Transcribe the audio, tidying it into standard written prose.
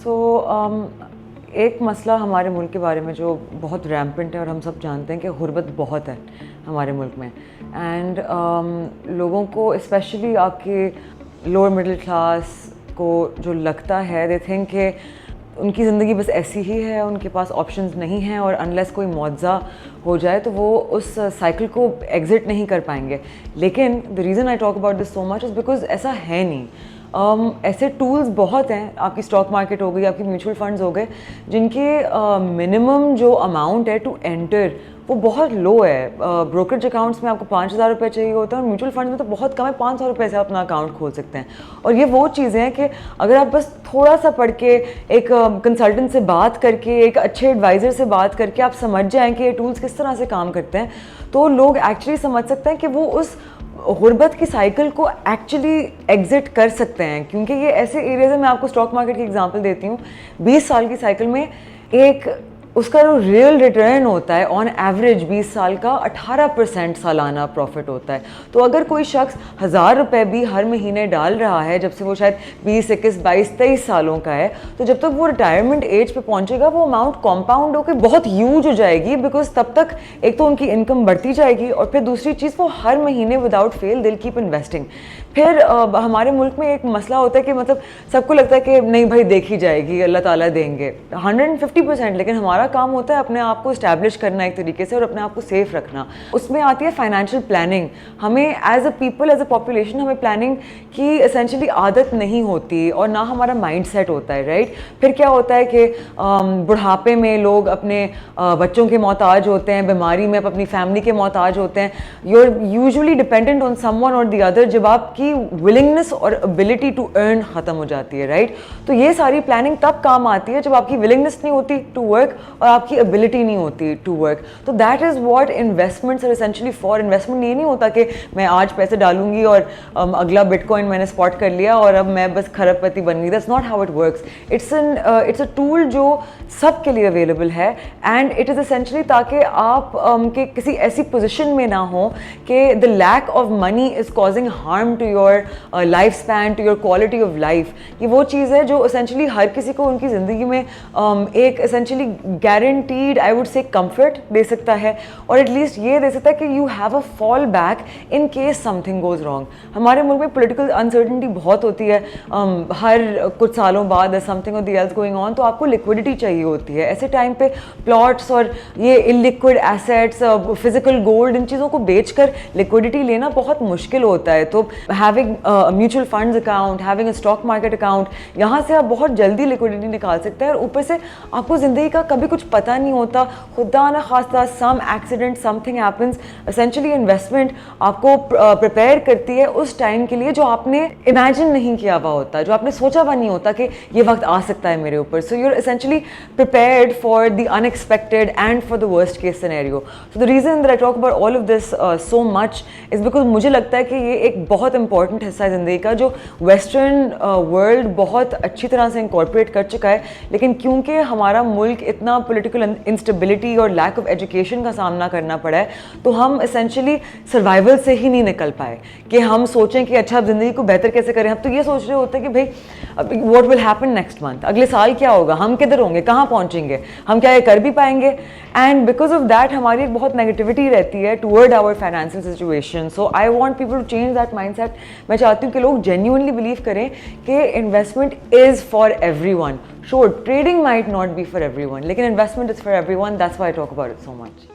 سو ایک مسئلہ ہمارے ملک کے بارے میں جو بہت ریمپنٹ ہے اور ہم سب جانتے ہیں کہ غربت بہت ہے ہمارے ملک میں. اینڈ لوگوں کو اسپیشلی آپ کے لوور مڈل کلاس کو جو لگتا ہے دے تھنک کہ ان کی زندگی بس ایسی ہی ہے, ان کے پاس آپشنز نہیں ہیں اور انلیس کوئی معاوضہ ہو جائے تو وہ اس سائیکل کو ایگزٹ نہیں کر پائیں گے. لیکن the reason I talk about this so much is because ایسا ہے نہیں. ایسے ٹولز بہت ہیں, آپ کی اسٹاک مارکیٹ ہو گئی, آپ کی میوچل فنڈز ہو گئے, جن کے منیمم جو اماؤنٹ ہے ٹو انٹر وہ بہت لو ہے. بروکریج اکاؤنٹس میں آپ کو 5,000 روپے چاہیے ہوتا ہے اور میوچل فنڈ میں تو بہت کم ہے, 500 روپے سے اپنا اکاؤنٹ کھول سکتے ہیں. اور یہ وہ چیزیں ہیں کہ اگر آپ بس تھوڑا سا پڑھ کے, ایک کنسلٹنٹ سے بات کر کے, ایک اچھے ایڈوائزر سے بات کر کے آپ سمجھ جائیں کہ یہ ٹولس کس طرح سے کام کرتے ہیں, تو لوگ ایکچولی سمجھ سکتے ہیں کہ وہ اس غربت کی سائیکل کو ایکچولی ایگزٹ کر سکتے ہیں. کیونکہ یہ ایسے ایریاز ہیں, میں آپ کو اسٹاک مارکیٹ کی ایگزامپل دیتی ہوں. 20 سال کی سائیکل میں ایک اس کا جو ریئل ریٹرن ہوتا ہے آن ایوریج 20 سال کا 18% سالانہ پروفٹ ہوتا ہے. تو اگر کوئی شخص 1,000 روپے بھی ہر مہینے ڈال رہا ہے جب سے وہ شاید 20, 21, 22, 23 سالوں کا ہے, تو جب تک وہ ریٹائرمنٹ ایج پہ پہنچے گا وہ اماؤنٹ کمپاؤنڈ ہو کے بہت ہیوج ہو جائے گی. بیکاز تب تک ایک تو ان کی انکم بڑھتی جائے گی اور پھر دوسری چیز وہ ہر مہینے وداؤٹ فیل دل کیپ انویسٹنگ. پھر ہمارے ملک میں ایک مسئلہ ہوتا ہے کہ مطلب سب کو لگتا ہے کہ نہیں بھائی دیکھی جائے گی, اللہ تعالیٰ دیں گے 150%, لیکن ہمارا کام ہوتا ہے اپنے آپ کو اسٹیبلش کرنا ایک طریقے سے اور اپنے آپ کو سیف رکھنا. اس میں آتی ہے فائنینشیل پلاننگ. ہمیں as a people, as a population, ہمیں پلاننگ کی اسینشلی عادت نہیں ہوتی اور نہ ہمارا مائنڈ سیٹ ہوتا ہے, رائٹ. پھر کیا ہوتا ہے کہ بڑھاپے میں لوگ اپنے بچوں کے محتاج ہوتے ہیں, بیماری میں اپنی فیملی کے محتاج ہوتے ہیں. You are usually dependent on someone or the other جب آپ کی ولنگنس اور ابلٹی ٹو ارن ختم ہو جاتی ہے, رائٹ. تو یہ ساری پلاننگ تب کام آتی ہے جب آپ کی ولنگنس نہیں ہوتی ٹو ورک اور آپ کی ابلٹی نہیں ہوتی ٹو ورک. تو that is what investments are essentially for. Investment یہ نہیں ہوتا کہ میں آج پیسے ڈالوں گی اور اگلا بٹ کوائن میں نے اسپاٹ کر لیا اور اب میں بس کھرب پتی بن گئی. That's not how it works. It's a tool جو سب کے لیے اویلیبل ہے اینڈ اٹ از اسینشلی تاکہ آپ کے کسی ایسی پوزیشن میں نہ ہوں کہ the lack of money is causing harm to your life span, to your quality of life. یہ وہ چیز ہے جو اسینشلی ہر کسی کو ان کی زندگی میں ایک essentially guaranteed I would say comfort دے سکتا ہے اور ایٹ لیسٹ یہ دے سکتا ہے کہ you have a fall back in case some thing goes wrong. ہمارے ملک میں پولیٹیکل انسرٹنٹی بہت ہوتی ہے, ہر کچھ سالوں بعد سم تھنگ اور دی ایلس گوئنگ آن, تو آپ کو لیکوڈیٹی چاہیے ہوتی ہے. ایسے ٹائم پہ پلاٹس اور یہ ان لیکوڈ ایسیٹس, فزیکل گولڈ, ان چیزوں کو بیچ کر لیکوڈیٹی لینا بہت مشکل ہوتا ہے. تو having mutual funds account, having a stock market account, یہاں سے آپ بہت جلدی لیکوڈیٹی نکال سکتے ہیں. اور اوپر سے آپ کو زندگی کا کبھی کچھ پتہ نہیں ہوتا, خدا نہ خواستہ some accident something happens. Essentially investment آپ کو پریپیئر کرتی ہے اس ٹائم کے لیے جو آپ نے امیجن نہیں کیا ہوا ہوتا, جو آپ نے سوچا ہوا نہیں ہوتا کہ یہ وقت آ سکتا ہے میرے اوپر. So you are essentially prepared for the unexpected and for the worst case scenario. So the reason that I talk about all of this so much is because مجھے لگتا ہے کہ یہ ایک بہت امپورٹنٹ حصہ ہے زندگی کا جو ویسٹرن ورلڈ بہت اچھی طرح سے انکارپوریٹ کر چکا ہے. لیکن کیونکہ ہمارا ملک اتنا پولیٹیکل انسٹیبلٹی اور لیک آف ایجوکیشن کا سامنا کرنا پڑا ہے, تو ہم اسینشلی سروائیول سے ہی نہیں نکل پائے کہ ہم سوچیں کہ اچھا اب زندگی کو بہتر کیسے کریں. ہم تو یہ سوچ رہے ہوتے ہیں کہ بھائی what will happen next month, اگلے سال کیا ہوگا, ہم کدھر ہوں گے, کہاں پہنچیں گے, ہم کیا یہ کر بھی پائیں گے. اینڈ بیکاز آف دیٹ ہماری ایک بہت نیگیٹیوٹی رہتی ہے toward our financial situation. So I want people to change that mindset. میں چاہتی ہوں کہ لوگ جینیونلی بلیو کریں کہ investment is for everyone. Sure trading might not be for everyone, لیکن investment is for everyone. That's why I talk about it so much.